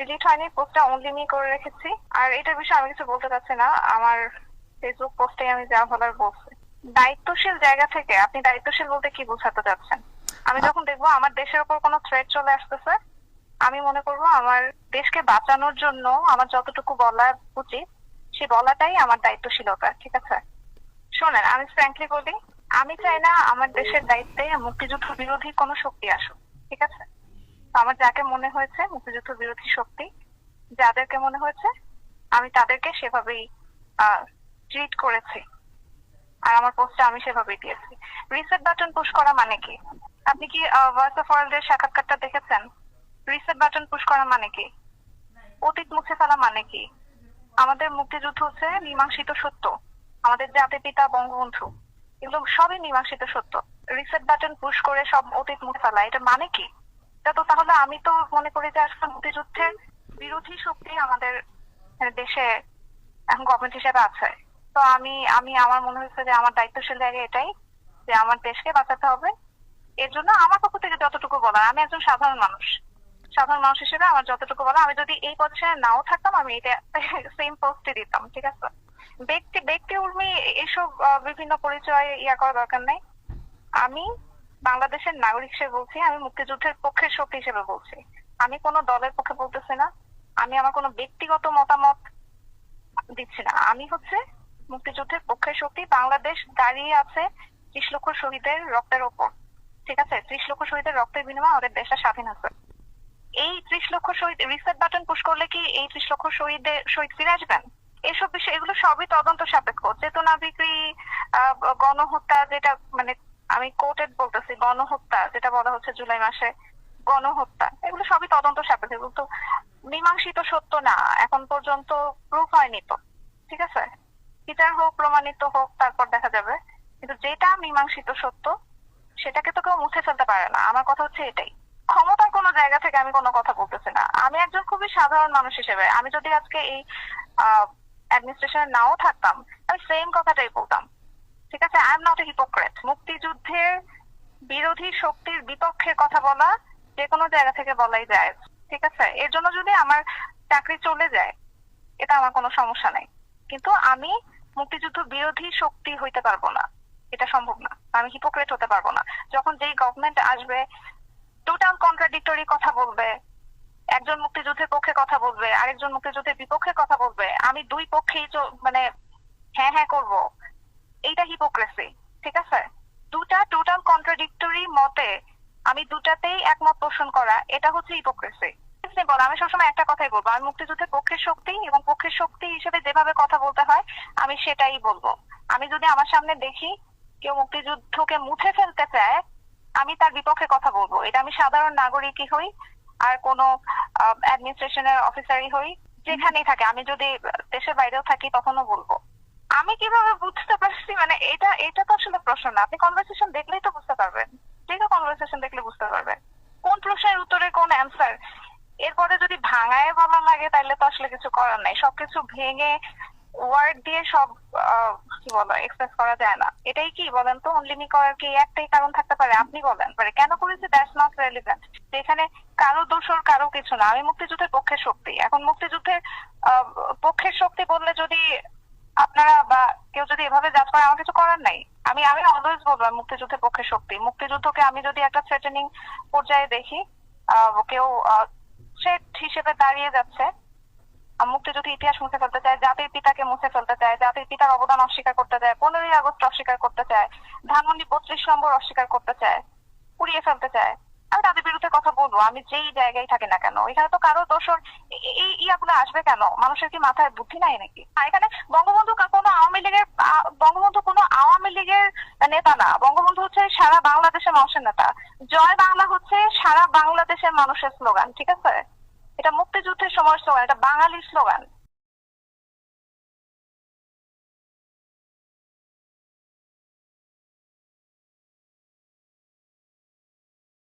Delete হয়নি, পোস্টটা only me করে রেখেছি। আর এটার বিষয়ে আমি কিছু বলতে চাচ্ছি না, আমার ফেসবুক পোস্টে আমি যা বলার বলছি। দায়িত্বশীল জায়গা থেকে আপনি দায়িত্বশীল বলতে কি বোঝাতে চাচ্ছেন? আমি যখন দেখবো আমার দেশের উপর কোনো থ্রেট চলে আসতেছে, আমি মনে করবো আমার দেশকে বাঁচানোর জন্য আমার যতটুকু বলা উচিত সে বলাটাই আমার দায়িত্বশীলতা, ঠিক আছে? শোনেন, আমি ফ্র্যাঙ্কলি বলি, আমি চাই না আমার দেশের দায়িত্বে মুক্তিযুদ্ধ বিরোধী কোনো শক্তি আসুক, ঠিক আছে? তো আমার যাকে মনে হয়েছে মুক্তিযুদ্ধ বিরোধী শক্তি, যাদেরকে মনে হয়েছে, আমি তাদেরকে সেভাবেই ট্রিট করেছি। আর আমার পোস্টটা আমি সেভাবেই দিয়েছি। রিসেট বাটন পুশ করা মানে কি? আপনি কি ভয়েস অফ ওয়ার্ল্ডের সাক্ষাৎকারটা দেখেছেন? রিসেট বাটন পুশ করা মানে কি? অতীত মুছে ফেলা মানে কি? আমাদের মুক্তিযুদ্ধ হচ্ছে মীমাংসিত সত্য, আমাদের জাতির পিতা বঙ্গবন্ধু, এগুলো সবই মীমাংসিত সত্য। রিসেট বাটন পুশ করে সব অতীত মুছে ফেলা, এটা মানে কি? এটা তো তাহলে আমি তো মনে করি যে আসলে মুক্তিযুদ্ধের বিরোধী শক্তি আমাদের দেশে এখন গভর্নমেন্ট হিসেবে আছে। তো আমি আমি আমার মনে হচ্ছে যে আমার দায়িত্বশীল জায়গা এটাই যে আমার দেশকে বাঁচাতে হবে। এর জন্য আমার পক্ষ থেকে যতটুকু বলা, আমি একজন সাধারণ মানুষ, সাধারণ মানুষ হিসেবে আমার যতটুকু বলা, আমি যদি এই পজিশনে নাও থাকতাম আমি এটা সেম পোস্টে দিতাম, ঠিক আছে? ব্যক্তি ব্যক্তি উর্মি এসব বিভিন্ন পরিচয় ইয়া করা দরকার নাই। আমি বাংলাদেশের নাগরিক হিসেবে বলছি, আমি মুক্তিযুদ্ধের পক্ষের শক্তি হিসেবে বলছি। আমি কোনো দলের পক্ষে বলতেছি না, আমি আমার কোনো ব্যক্তিগত মতামত দিচ্ছি না। আমি হচ্ছে মুক্তিযুদ্ধের পক্ষের শক্তি। বাংলাদেশ দাঁড়িয়ে আছে 30 লক্ষ শহীদের রক্তের ওপর, ঠিক আছে? 30 লক্ষ শহীদের রক্তের বিনিময়ে আমাদের দেশটা স্বাধীন আছে। এই 30 লক্ষ শহীদ, রিসেট বাটন পুশ করলে কি এই 30 লক্ষ শহীদ ফিরে আসবেন? এসব বিষয়, এগুলো সবই তদন্ত সাপেক্ষ। চেতনা বিক্রি, গণহত্যা, যেটা মানে আমি কোর্টেড বলতেছি, গণহত্যা যেটা বলা হচ্ছে জুলাই মাসে গণহত্যা, এগুলো সবই তদন্ত সাপেক্ষ, এগুলো তো মীমাংসিত সত্য না, এখন পর্যন্ত প্রুফ হয়নি তো, ঠিক আছে? বিচার হোক, প্রমাণিত হোক, তারপর দেখা যাবে। কিন্তু যেটা মীমাংসিত সত্য সেটাকে তো কেউ মুছে ফেলতে পারে না। আমার কথা হচ্ছে এটাই। ক্ষমতার কোনো জায়গা থেকে আমি কোনো কথা বলতেছি না, আমি একজন খুবই সাধারণ মানুষ হিসেবে, আমি যদি আজকে এই অ্যাডমিনিস্ট্রেশনে নাও থাকতাম আমি সেম কথাটাই বলতাম, ঠিক আছে? I am not a hypocrite. মুক্তিযুদ্ধের বিরোধী শক্তির বিপক্ষে কথা বলা যে কোনো জায়গা থেকে বলাই যায়, ঠিক আছে? এর জন্য যদি আমার চাকরি চলে যায় এটা আমার কোনো সমস্যা নাই, কিন্তু আমি মুক্তিযুদ্ধ বিরোধী শক্তি হইতে পারবো না, এটা সম্ভব না। আমি হিপোক্রেট হতে পারবো না। যখন যেই গভর্নমেন্ট আসবে টোটাল কন্ট্রাডিক্টরি কথা বলবে, একজন মুক্তিযুদ্ধের পক্ষে কথা বলবে, আরেকজন মুক্তিযুদ্ধের বিপক্ষে কথা বলবে, আমি দুই পক্ষেই মানে হ্যাঁ হ্যাঁ করব, এইটা হিপোক্রেসি, ঠিক আছে? দুটা টোটাল কন্ট্রাডিক্টরি মতে আমি দুটাতেই একমত পোষণ করা, এটা হচ্ছে হিপোক্রেসি। আমি সবসময় একটা কথাই বলবো, আমি মুক্তিযুদ্ধের পক্ষের শক্তি এবং পক্ষের শক্তি হিসেবে যেভাবে কথা বলতে হয় আমি সেটাই বলবো। আমি যদি আমার সামনে দেখি কেউ মুক্তিযুদ্ধকে মুছে ফেলতে চায় আমি তার বিপক্ষে কথা বলবো। এটা আমি সাধারণ নাগরিকই হই আর কোনো অ্যাডমিনিস্ট্রেশনের অফিসারই হই, যেখানেই থাকে, আমি যদি দেশের বাইরেও থাকি তখনও বলবো। আমি কিভাবে বুঝতে পারছি, মানে এটা এটা তো আসলে প্রশ্ন না, আপনি কনভারসেশন দেখলেই তো বুঝতে পারবেন, যে কোনো কনভারসেশন দেখলে বুঝতে পারবেন কোন প্রশ্নের উত্তরে কোন অ্যান্সার। এরপরে যদি ভাঙায় বলা লাগে তাহলে তো আসলে কিছু করার নাই, সবকিছু ভেঙে ওয়ার্ড দিয়ে সব কি বলো এক্সপ্রেস করা যায় না। এটাই কি বলেন তো, অনলিমি করার কি একটাই কারণ থাকতে পারে? আপনি বলেন পারে কেন করেছে, দ্যাটস নট রেলিভেন্ট। এখানে কারো দোষর কারো কিছু না। আমি মুক্তিযুদ্ধের পক্ষের শক্তি। এখন মুক্তিযুদ্ধের পক্ষের শক্তি বললে যদি আপনারা বা কেউ যদি এভাবে জাজ করে আমার কিছু করার নাই। আমি আমি অলওয়েজ বলবো মুক্তিযুদ্ধের পক্ষে শক্তি। মুক্তিযুদ্ধকে আমি যদি একটা থ্রেটেনিং পর্যায়ে দেখি, কেউ থ্রেট হিসেবে দাঁড়িয়ে যাচ্ছে, মুক্তিযুদ্ধ ইতিহাস মুছে ফেলতে চায়, জাতির পিতাকে মুছে ফেলতে চায়, জাতির পিতার অবদান অস্বীকার করতে চায়, 15ই আগস্ট অস্বীকার করতে চায়, ধানমন্ডি 32 নম্বর অস্বীকার করতে চায়, পুড়িয়ে ফেলতে চায়, আমি তাদের বিরুদ্ধে কথা বলবো, আমি যেই জায়গায় থাকি না কেন। এখানে তো কারো দোষর এই ইয়াগুলো আসবে কেন? মানুষের কি মাথায় বুদ্ধি নাই নাকি? এখানে বঙ্গবন্ধু কোনো আওয়ামী লীগের নেতা না। বঙ্গবন্ধু হচ্ছে সারা বাংলাদেশের মানুষের নেতা। জয় বাংলা হচ্ছে সারা বাংলাদেশের মানুষের স্লোগান, ঠিক আছে? এটা মুক্তিযুদ্ধের সময় স্লোগান, এটা বাঙালির স্লোগান।